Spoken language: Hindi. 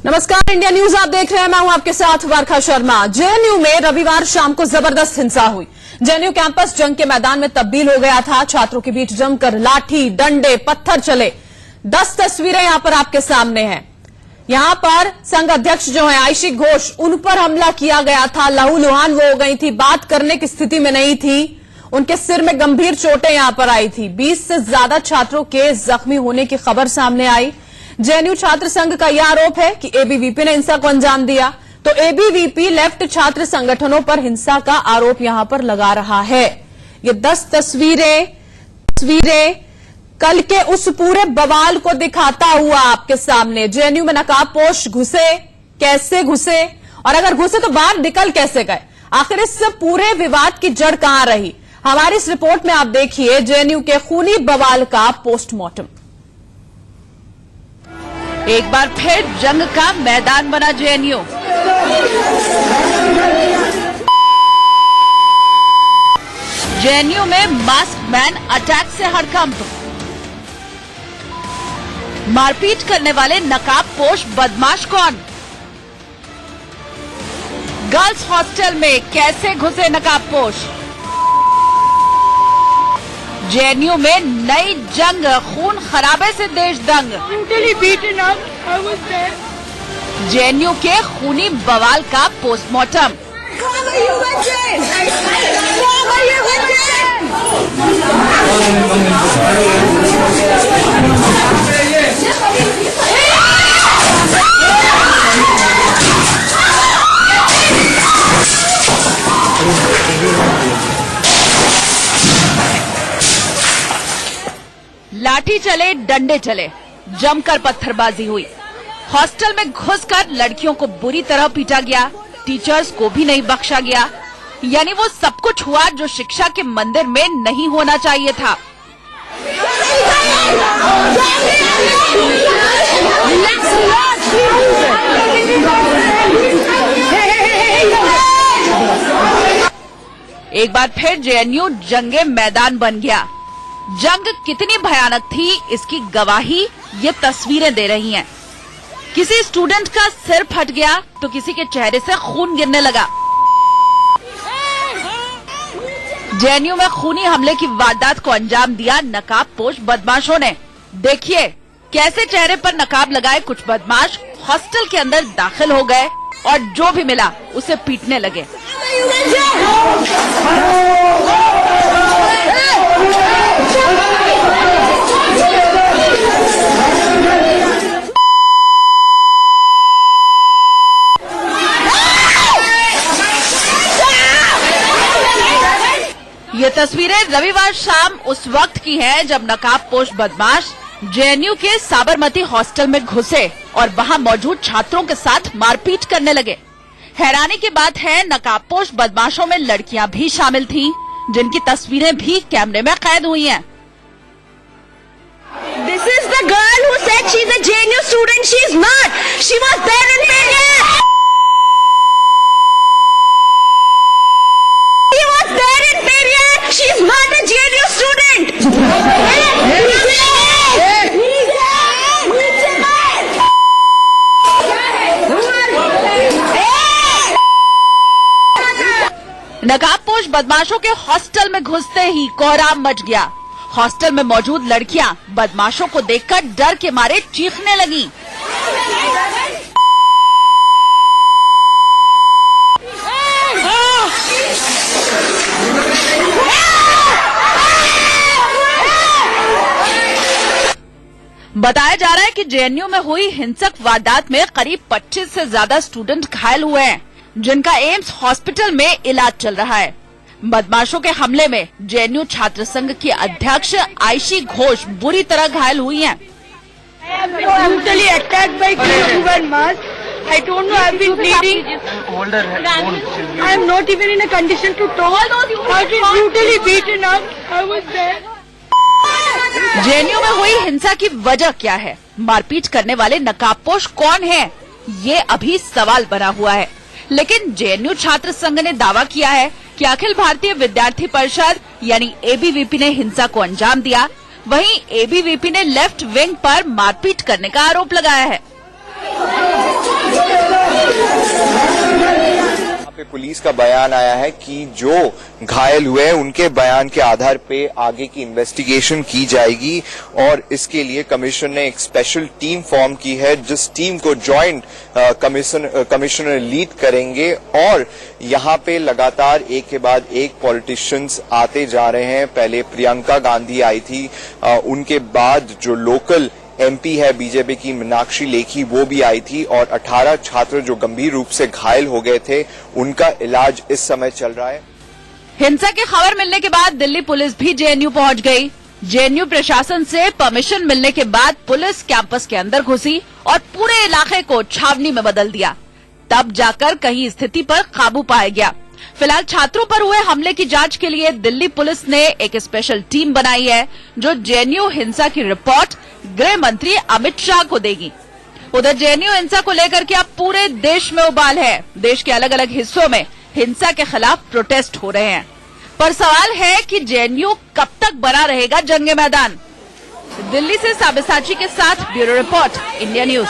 नमस्कार, इंडिया न्यूज आप देख रहे हैं। मैं हूं आपके साथ वर्षा शर्मा। जेएनयू में रविवार शाम को जबरदस्त हिंसा हुई। जेएनयू कैंपस जंग के मैदान में तब्दील हो गया था। छात्रों के बीच जमकर लाठी, डंडे, पत्थर चले। 10 तस्वीरें यहां पर आपके सामने हैं। यहां पर संघ अध्यक्ष जो है आयशी घोष, उन पर हमला किया गया था। लहूलुहान वो हो गई थी, बात करने की स्थिति में नहीं थी। उनके सिर में गंभीर चोटें यहां पर आई थी। 20 से ज्यादा छात्रों के जख्मी होने की खबर सामने आई। जेएनयू छात्र संघ का यह आरोप है कि एबीवीपी ने हिंसा को अंजाम दिया। तो एबीवीपी लेफ्ट छात्र संगठनों पर हिंसा का आरोप यहां पर लगा रहा है। ये 10 तस्वीरें कल के उस पूरे बवाल को दिखाता हुआ आपके सामने। जेएनयू में नकाबपोश घुसे, कैसे घुसे, और अगर घुसे तो बाहर निकल कैसे गए? आखिर इस पूरे विवाद की जड़ कहां रही? हमारी इस रिपोर्ट में आप देखिए जेएनयू के खूनी बवाल का पोस्टमार्टम। एक बार फिर जंग का मैदान बना जेएनयू। जेएनयू में मास्क मैन अटैक से हड़कंप। मारपीट करने वाले नकाबपोश बदमाश कौन? गर्ल्स हॉस्टल में कैसे घुसे नकाबपोश? जेएनयू में नई जंग, खून खराबे से देश दंग। जेएनयू के खूनी बवाल का पोस्टमार्टम। लाठी चले, डंडे चले, जमकर पत्थरबाजी हुई। हॉस्टल में घुसकर लड़कियों को बुरी तरह पीटा गया। टीचर्स को भी नहीं बख्शा गया। यानी वो सब कुछ हुआ जो शिक्षा के मंदिर में नहीं होना चाहिए था। एक बार फिर जेएनयू जंगे मैदान बन गया। जंग कितनी भयानक थी इसकी गवाही ये तस्वीरें दे रही हैं। किसी स्टूडेंट का सिर फट गया तो किसी के चेहरे से खून गिरने लगा। जेएनयू में खूनी हमले की वारदात को अंजाम दिया नकाबपोश बदमाशों ने। देखिए कैसे चेहरे पर नकाब लगाए कुछ बदमाश हॉस्टल के अंदर दाखिल हो गए और जो भी मिला उसे पीटने लगे। ये तस्वीरें रविवार शाम उस वक्त की हैं जब नकाबपोश बदमाश जेएनयू के साबरमती हॉस्टल में घुसे और वहां मौजूद छात्रों के साथ मारपीट करने लगे। हैरानी की बात है नकाबपोश बदमाशों में लड़कियां भी शामिल थीं, जिनकी तस्वीरें भी कैमरे में कैद हुई हैं। This is the girl who said she's a JNU student. She is not. She was there in Perrier. She was there in Perrier. She is not a JNU student. नकाबपोश बदमाशों के हॉस्टल में घुसते ही कोहराम मच गया। हॉस्टल में मौजूद लड़कियां बदमाशों को देखकर डर के मारे चीखने लगीं। बताया जा रहा है कि जेएनयू में हुई हिंसक वारदात में करीब 25 से ज्यादा स्टूडेंट घायल हुए हैं, जिनका एम्स हॉस्पिटल में इलाज चल रहा है। बदमाशों के हमले में जेएनयू छात्र संघ की अध्यक्ष आयशी घोष बुरी तरह घायल हुई हैं। जेएनयू में हुई हिंसा की वजह क्या है? मारपीट करने वाले नकाबपोश कौन हैं? ये अभी सवाल बना हुआ है। लेकिन जेएनयू छात्र संघ ने दावा किया है कि अखिल भारतीय विद्यार्थी परिषद यानी एबीवीपी ने हिंसा को अंजाम दिया। वहीं एबीवीपी ने लेफ्ट विंग पर मारपीट करने का आरोप लगाया है। पुलिस का बयान आया है कि जो घायल हुए हैं उनके बयान के आधार पे आगे की इन्वेस्टिगेशन की जाएगी और इसके लिए कमीशन ने एक स्पेशल टीम फॉर्म की है, जिस टीम को जॉइंट कमिश्नर लीड करेंगे और यहाँ पे लगातार एक के बाद एक पॉलिटिशियंस आते जा रहे हैं। पहले प्रियंका गांधी आई थी, उनके बाद जो लोकल एमपी है बीजेपी की मीनाक्षी लेखी वो भी आई थी और 18 छात्र जो गंभीर रूप से घायल हो गए थे उनका इलाज इस समय चल रहा है। हिंसा की खबर मिलने के बाद दिल्ली पुलिस भी जेएनयू पहुंच गई। जेएनयू प्रशासन से परमिशन मिलने के बाद पुलिस कैंपस के अंदर घुसी और पूरे इलाके को छावनी में बदल दिया। तब जाकर कहीं स्थिति पर काबू पाया गया। फिलहाल छात्रों पर हुए हमले की जांच के लिए दिल्ली पुलिस ने एक स्पेशल टीम बनाई है, जो जेएनयू हिंसा की रिपोर्ट गृह मंत्री अमित शाह को देगी। उधर जेएनयू हिंसा को लेकर के अब पूरे देश में उबाल है। देश के अलग अलग हिस्सों में हिंसा के खिलाफ प्रोटेस्ट हो रहे हैं, पर सवाल है कि जेएनयू कब तक बना रहेगा जंग मैदान। दिल्ली से साबिसाची के साथ ब्यूरो रिपोर्ट, इंडिया न्यूज।